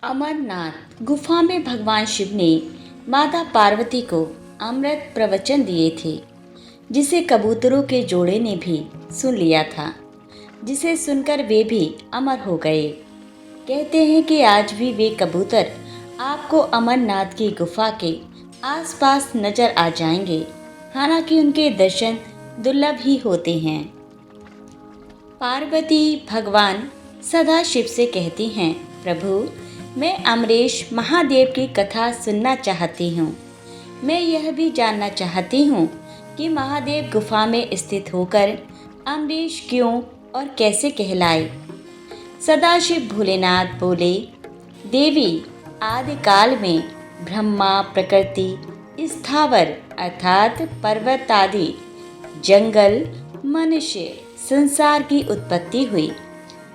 अमरनाथ गुफा में भगवान शिव ने माता पार्वती को अमृत प्रवचन दिए थे, जिसे कबूतरों के जोड़े ने भी सुन लिया था, जिसे सुनकर वे भी अमर हो गए। कहते हैं कि आज भी वे कबूतर आपको अमरनाथ की गुफा के आसपास नजर आ जाएंगे, हालांकि उनके दर्शन दुर्लभ ही होते हैं। पार्वती भगवान सदा शिव से कहती हैं, प्रभु, मैं अमरीश महादेव की कथा सुनना चाहती हूँ। मैं यह भी जानना चाहती हूँ कि महादेव गुफा में स्थित होकर अमरीश क्यों और कैसे कहलाए। सदाशिव भोलेनाथ बोले, देवी, आदिकाल में ब्रह्मा प्रकृति, स्थावर अर्थात पर्वत आदि, जंगल, मनुष्य, संसार की उत्पत्ति हुई।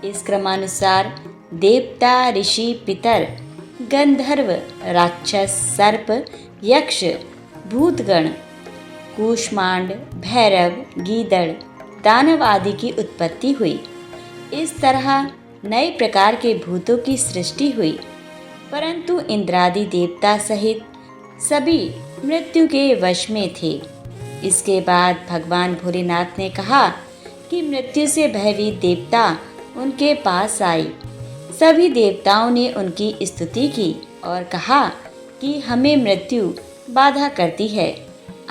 इस क्रमानुसार देवता, ऋषि, पितर, गंधर्व, राक्षस, सर्प, यक्ष, भूतगण, कूष्मांड, भैरव, गीदड़, दानव आदि की उत्पत्ति हुई। इस तरह नए प्रकार के भूतों की सृष्टि हुई, परंतु इंद्रादि देवता सहित सभी मृत्यु के वश में थे। इसके बाद भगवान भोलेनाथ ने कहा कि मृत्यु से भयभीत देवता उनके पास आए। सभी देवताओं ने उनकी स्तुति की और कहा कि हमें मृत्यु बाधा करती है।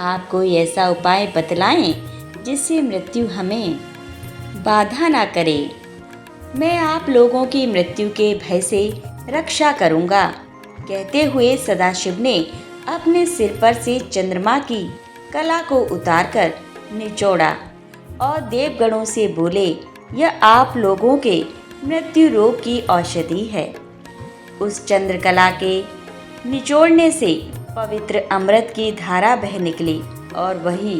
आप कोई ऐसा उपाय बतलाएं जिससे मृत्यु हमें बाधा ना करे। मैं आप लोगों की मृत्यु के भय से रक्षा करूंगा। कहते हुए सदाशिव ने अपने सिर पर से चंद्रमा की कला को उतारकर निचोड़ा और देवगणों से बोले, यह आप लोगों के मृत्यु रोग की औषधि है। उस चंद्रकला के निचोड़ने से पवित्र अमृत की धारा बह निकली और वही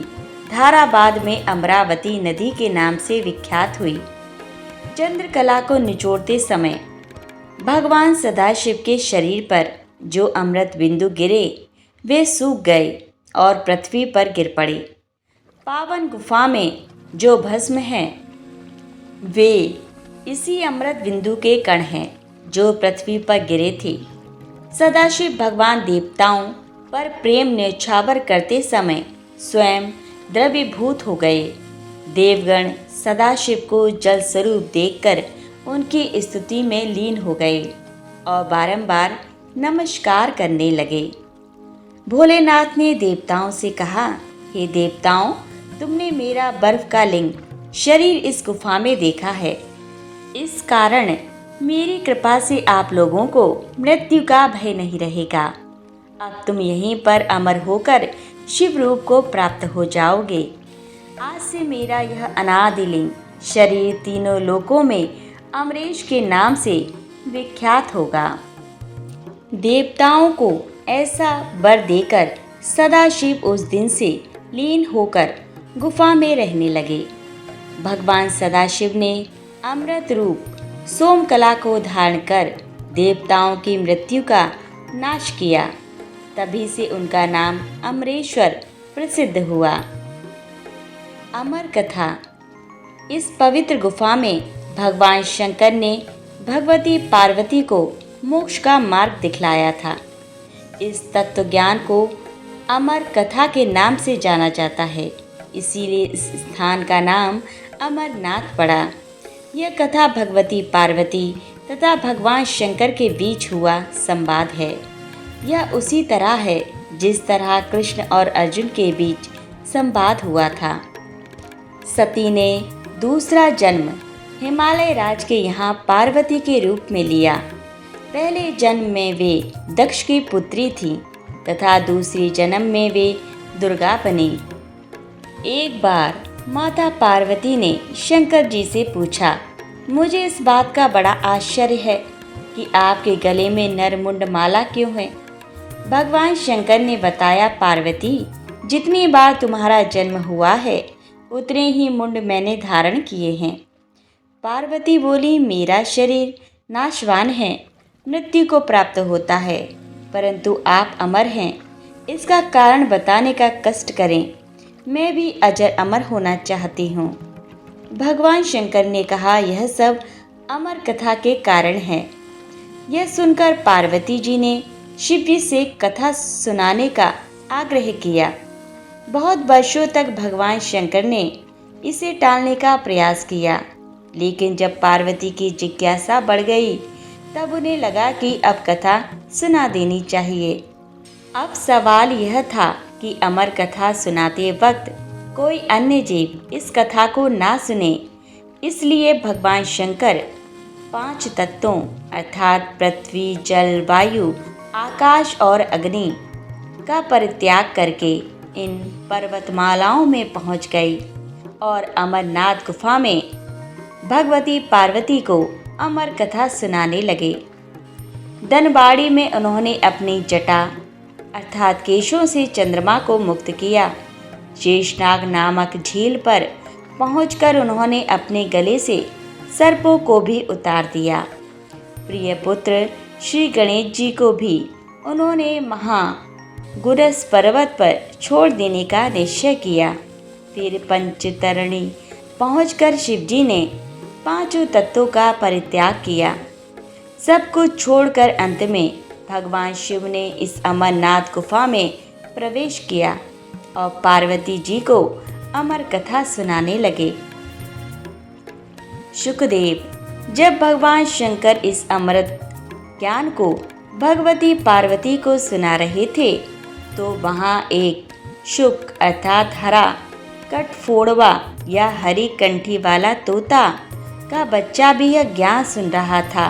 धारा बाद में अमरावती नदी के नाम से विख्यात हुई। चंद्रकला को निचोड़ते समय भगवान सदाशिव के शरीर पर जो अमृत बिंदु गिरे वे सूख गए और पृथ्वी पर गिर पड़े। पावन गुफा में जो भस्म है वे इसी अमृत बिंदु के कण हैं जो पृथ्वी पर गिरे थे। सदाशिव भगवान देवताओं पर प्रेम न्यौछावर करते समय स्वयं द्रवीभूत हो गए। देवगण सदाशिव को जल स्वरूप देखकर उनकी स्तुति में लीन हो गए और बारंबार नमस्कार करने लगे। भोलेनाथ ने देवताओं से कहा, हे देवताओं, तुमने मेरा बर्फ का लिंग शरीर इस गुफा में देखा है। इस कारण मेरी कृपा से आप लोगों को मृत्यु का भय नहीं रहेगा। अब तुम यहीं पर अमर होकर शिव रूप को प्राप्त हो जाओगे। आज से मेरा यह अनादि लिंग शरीर तीनों लोकों में अमरीश के नाम से विख्यात होगा। देवताओं को ऐसा वर देकर सदाशिव उस दिन से लीन होकर गुफा में रहने लगे। भगवान सदाशिव ने अमृत रूप सोमकला को धारण कर देवताओं की मृत्यु का नाश किया। तभी से उनका नाम अमरेश्वर प्रसिद्ध हुआ। अमर कथा। इस पवित्र गुफा में भगवान शंकर ने भगवती पार्वती को मोक्ष का मार्ग दिखलाया था। इस तत्व ज्ञान को अमर कथा के नाम से जाना जाता है, इसीलिए इस स्थान का नाम अमरनाथ पड़ा। यह कथा भगवती पार्वती तथा भगवान शंकर के बीच हुआ संवाद है। यह उसी तरह है जिस तरह कृष्ण और अर्जुन के बीच संवाद हुआ था। सती ने दूसरा जन्म हिमालय राज के यहाँ पार्वती के रूप में लिया। पहले जन्म में वे दक्ष की पुत्री थी तथा दूसरी जन्म में वे दुर्गा बनी। एक बार माता पार्वती ने शंकर जी से पूछा, मुझे इस बात का बड़ा आश्चर्य है कि आपके गले में नरमुंड माला क्यों है। भगवान शंकर ने बताया, पार्वती, जितनी बार तुम्हारा जन्म हुआ है उतने ही मुंड मैंने धारण किए हैं। पार्वती बोली, मेरा शरीर नाशवान है, मृत्यु को प्राप्त होता है, परंतु आप अमर हैं। इसका कारण बताने का कष्ट करें। मैं भी अजर अमर होना चाहती हूँ। भगवान शंकर ने कहा, यह सब अमर कथा के कारण है। यह सुनकर पार्वती जी ने शिव जी से कथा सुनाने का आग्रह किया। बहुत वर्षों तक भगवान शंकर ने इसे टालने का प्रयास किया, लेकिन जब पार्वती की जिज्ञासा बढ़ गई तब उन्हें लगा कि अब कथा सुना देनी चाहिए। अब सवाल यह था कि अमर कथा सुनाते वक्त कोई अन्य जीव इस कथा को ना सुने, इसलिए भगवान शंकर 5 तत्वों अर्थात पृथ्वी, जल, वायु, आकाश और अग्नि का परित्याग करके इन पर्वतमालाओं में पहुंच गई और अमरनाथ गुफा में भगवती पार्वती को अमर कथा सुनाने लगे। धनबाड़ी में उन्होंने अपनी जटा अर्थात केशों से चंद्रमा को मुक्त किया। शेषनाग नामक झील पर पहुंचकर उन्होंने अपने गले से सर्पों को भी उतार दिया। प्रिय पुत्र श्री गणेश जी को भी उन्होंने महागुरस पर्वत पर छोड़ देने का निश्चय किया। फिर पंचतरणी पहुंचकर शिवजी ने 5 तत्वों का परित्याग किया। सब कुछ छोड़कर अंत में भगवान शिव ने इस अमरनाथ गुफा में प्रवेश किया और पार्वती जी को अमर कथा सुनाने लगे। शुकदेव जब भगवान शंकर इस अमृत ज्ञान को भगवती पार्वती को सुना रहे थे तो वहाँ एक शुक अर्थात हरा कटफोड़वा या हरी कंठी वाला तोता का बच्चा भी यह ज्ञान सुन रहा था।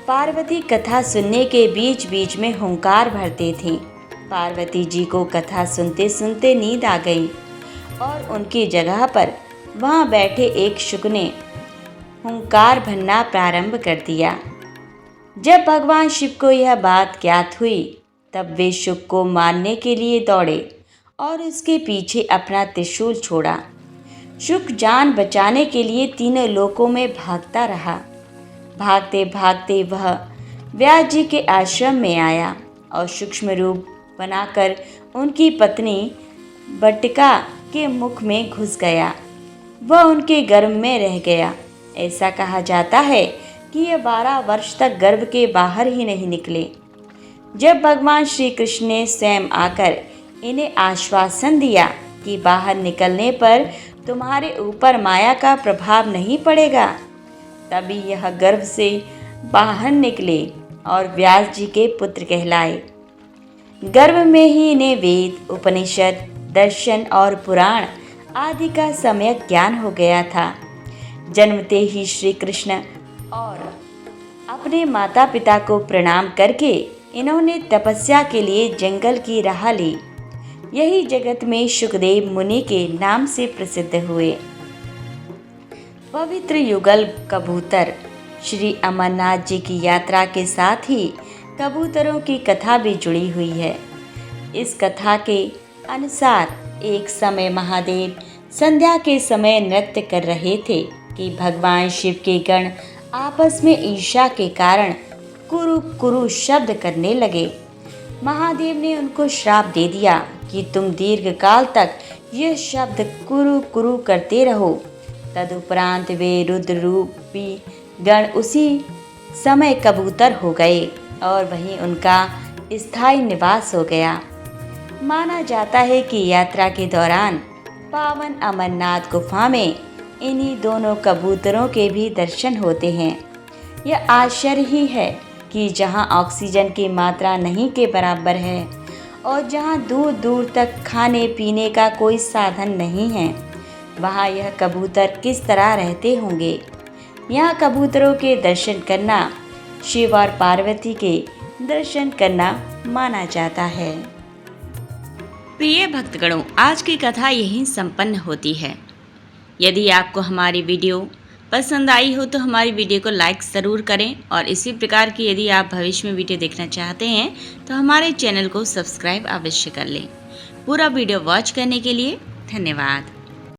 पार्वती कथा सुनने के बीच बीच में हुंकार भरते थे। पार्वती जी को कथा सुनते सुनते नींद आ गई और उनकी जगह पर वहाँ बैठे एक शुक ने हुंकार भरना प्रारंभ कर दिया। जब भगवान शिव को यह बात ज्ञात हुई तब वे शुक को मारने के लिए दौड़े और उसके पीछे अपना त्रिशूल छोड़ा। शुक जान बचाने के लिए तीनों लोकों में भागता रहा। भागते भागते वह व्यास जी के आश्रम में आया और सूक्ष्म रूप बनाकर उनकी पत्नी बटिका के मुख में घुस गया। वह उनके गर्भ में रह गया। ऐसा कहा जाता है कि यह 12 वर्ष तक गर्भ के बाहर ही नहीं निकले। जब भगवान श्री कृष्ण ने स्वयं आकर इन्हें आश्वासन दिया कि बाहर निकलने पर तुम्हारे ऊपर माया का प्रभाव नहीं पड़ेगा, तभी यह गर्भ से बाहर निकले और व्यास जी के पुत्र कहलाए। गर्भ में ही इन्हें वेद, उपनिषद, दर्शन और पुराण आदि का सम्यक ज्ञान हो गया था। जन्मते ही श्री कृष्ण और अपने माता पिता को प्रणाम करके इन्होंने तपस्या के लिए जंगल की राह ली। यही जगत में शुकदेव मुनि के नाम से प्रसिद्ध हुए। पवित्र युगल कबूतर श्री अमरनाथ जी की यात्रा के साथ ही कबूतरों की कथा भी जुड़ी हुई है। इस कथा के अनुसार एक समय महादेव संध्या के समय नृत्य कर रहे थे कि भगवान शिव के गण आपस में ईर्ष्या के कारण कुरु कुरु शब्द करने लगे। महादेव ने उनको श्राप दे दिया कि तुम दीर्घ काल तक यह शब्द कुरु कुरु करते रहो। तदुपरांत वे रुद्र रूपी गण उसी समय कबूतर हो गए और वहीं उनका स्थायी निवास हो गया। माना जाता है कि यात्रा के दौरान पावन अमरनाथ गुफा में इन्हीं दोनों कबूतरों के भी दर्शन होते हैं। यह आश्चर्य ही है कि जहाँ ऑक्सीजन की मात्रा नहीं के बराबर है और जहाँ दूर दूर तक खाने पीने का कोई साधन नहीं है, वहाँ यह कबूतर किस तरह रहते होंगे। यहाँ कबूतरों के दर्शन करना शिव और पार्वती के दर्शन करना माना जाता है। प्रिय भक्तगणों, आज की कथा यहीं संपन्न होती है। यदि आपको हमारी वीडियो पसंद आई हो तो हमारी वीडियो को लाइक ज़रूर करें और इसी प्रकार की यदि आप भविष्य में वीडियो देखना चाहते हैं तो हमारे चैनल को सब्सक्राइब अवश्य कर लें। पूरा वीडियो वॉच करने के लिए धन्यवाद।